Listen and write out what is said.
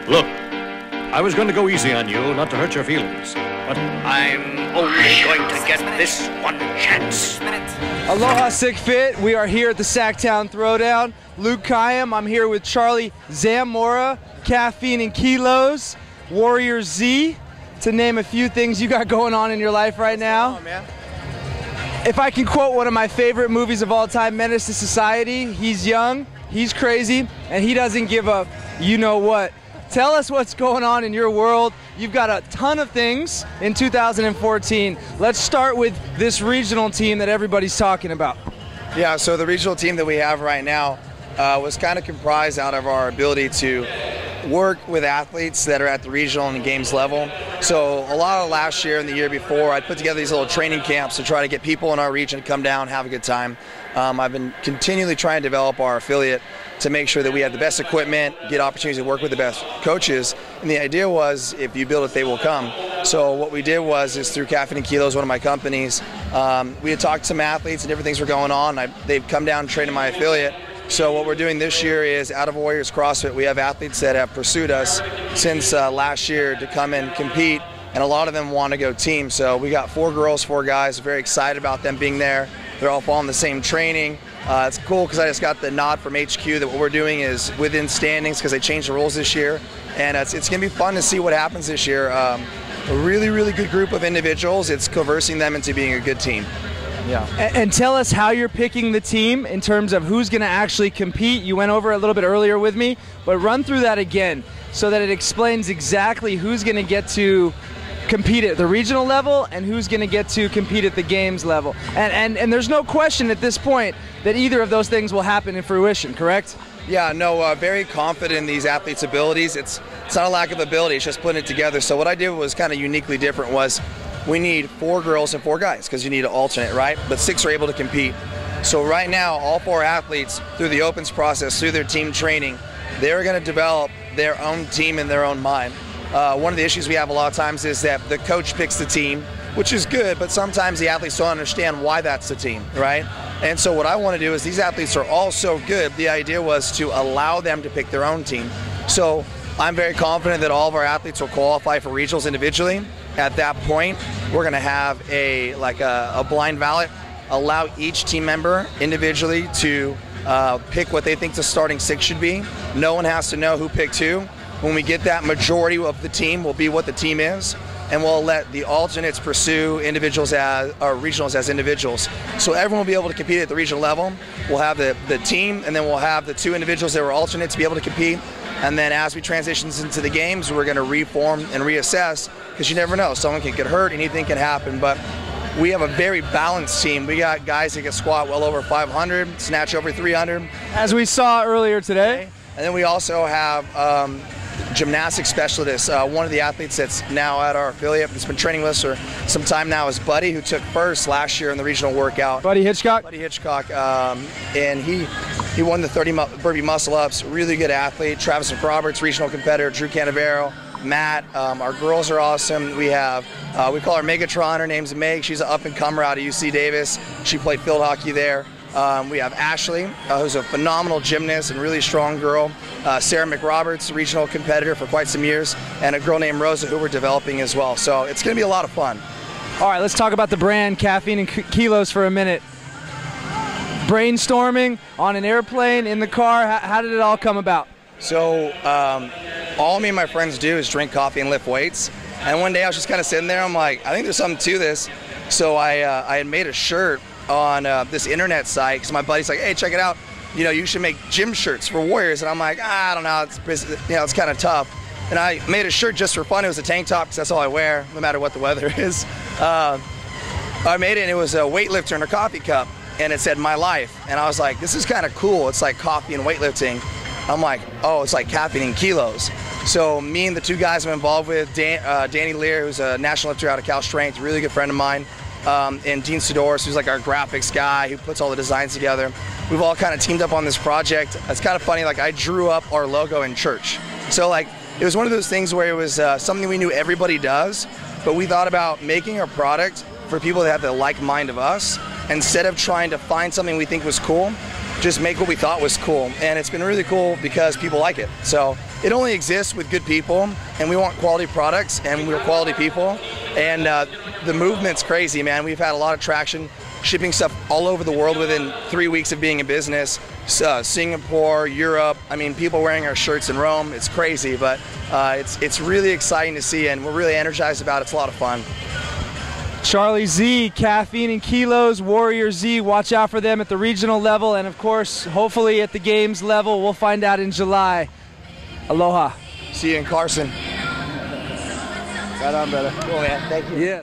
Look, I was going to go easy on you, not to hurt your feelings, but I'm only going to get this one chance. Aloha SICFIT. We are here at the Sac Town Throwdown. Luke Kayam. I'm here with Charlie Zamora, Caffeine and Kilos, Warrior Z, to name a few things you got going on in your life right now. If I can quote one of my favorite movies of all time, Menace to Society, he's young, he's crazy, and he doesn't give a you know what. Tell us what's going on in your world. You've got a ton of things in 2014. Let's start with this regional team that everybody's talking about. Yeah, so the regional team that we have right now was kind of comprised out of our ability to work with athletes that are at the regional and games level. So a lot of last year and the year before, I'd put together these little training camps to try to get people in our region to come down, have a good time. I've been continually trying to develop our affiliate to make sure that we have the best equipment, get opportunities to work with the best coaches. And the idea was, if you build it, they will come. So what we did is through Caffeine and Kilos, one of my companies, we had talked to some athletes and different things were going on. They've come down and trained in my affiliate. So what we're doing this year is, out of Warriors CrossFit, we have athletes that have pursued us since last year to come and compete, and a lot of them want to go team. So we got 4 girls, 4 guys, very excited about them being there. They're all following the same training. It's cool because I just got the nod from HQ that what we're doing is within standings because they changed the rules this year. And it's going to be fun to see what happens this year. A really, really good group of individuals. It's conversing them into being a good team. Yeah. And tell us how you're picking the team in terms of who's going to actually compete. You went over it a little bit earlier with me, but run through that again so that it explains exactly who's going to get to compete at the regional level and who's going to get to compete at the games level. And there's no question at this point that either of those things will happen in fruition, correct? Yeah, no, very confident in these athletes' abilities. It's not a lack of ability, it's just putting it together. So what I did was kind of uniquely different was, we need 4 girls and 4 guys because you need an alternate, right? But 6 are able to compete. So right now, all 4 athletes, through the opens process, through their team training, they're going to develop their own team in their own mind. One of the issues we have a lot of times is that the coach picks the team, which is good, but sometimes the athletes don't understand why that's the team, right? And so what I want to do is, these athletes are all so good, the idea was to allow them to pick their own team. So I'm very confident that all of our athletes will qualify for regionals individually. At that point, we're going to have a blind ballot, allow each team member individually to pick what they think the starting 6 should be. No one has to know who picked who. When we get that, majority of the team will be what the team is, and we'll let the alternates pursue individuals or regionals as individuals. So everyone will be able to compete at the regional level. We'll have the team, and then we'll have the 2 individuals that were alternates be able to compete. And then as we transition into the games, we're going to reform and reassess, because you never know. Someone can get hurt, anything can happen. But we have a very balanced team. We got guys that can squat well over 500, snatch over 300. As we saw earlier today. And then we also have gymnastics specialists. One of the athletes that's now at our affiliate, that's been training with us for some time now, is Buddy, who took first last year in the regional workout. Buddy Hitchcock? Buddy Hitchcock. And he won the 30 burpee muscle-ups. Really good athlete. Travis McRoberts, regional competitor. Drew Canavero. Matt. Our girls are awesome. We have, we call her Megatron. Her name's Meg. She's an up-and-comer out of UC Davis. She played field hockey there. We have Ashley, who's a phenomenal gymnast and really strong girl. Sarah McRoberts, regional competitor for quite some years, and a girl named Rosa who we're developing as well. So it's going to be a lot of fun. All right, let's talk about the brand Caffeine and Kilos for a minute. Brainstorming on an airplane, in the car, how did it all come about? So all me and my friends do is drink coffee and lift weights. And one day I was just kind of sitting there, I'm like, I think there's something to this. So I had made a shirt on this internet site, because my buddy's like, hey, check it out, you know, you should make gym shirts for Warriors. And I'm like, I don't know, it's kind of tough. And I made a shirt just for fun. It was a tank top, because that's all I wear, no matter what the weather is. I made it, and it was a weightlifter in a coffee cup, and it said, my life. And I was like, this is kind of cool. It's like coffee and weightlifting. I'm like, oh, it's like caffeine and kilos. So me and the 2 guys I'm involved with, Danny Lear, who's a national lifter out of Cal Strength, a really good friend of mine, and Dean Sidoris, who's like our graphics guy, who puts all the designs together. We've all kind of teamed up on this project. It's kind of funny, like I drew up our logo in church. So like, it was one of those things where it was something we knew everybody does, but we thought about making a product for people that have the like mind of us. Instead of trying to find something we think was cool, just make what we thought was cool. And it's been really cool because people like it. So it only exists with good people, and we want quality products, and we're quality people. And the movement's crazy, man. We've had a lot of traction, shipping stuff all over the world within 3 weeks of being in business. Singapore, Europe, I mean, people wearing our shirts in Rome. It's crazy, but it's really exciting to see, and we're really energized about it. It's a lot of fun. Charlie Z, Caffeine and Kilos, Warrior Z, watch out for them at the regional level, and of course, hopefully at the games level. We'll find out in July. Aloha. See you in Carson. Right on, brother. Cool, man. Thank you. Yeah.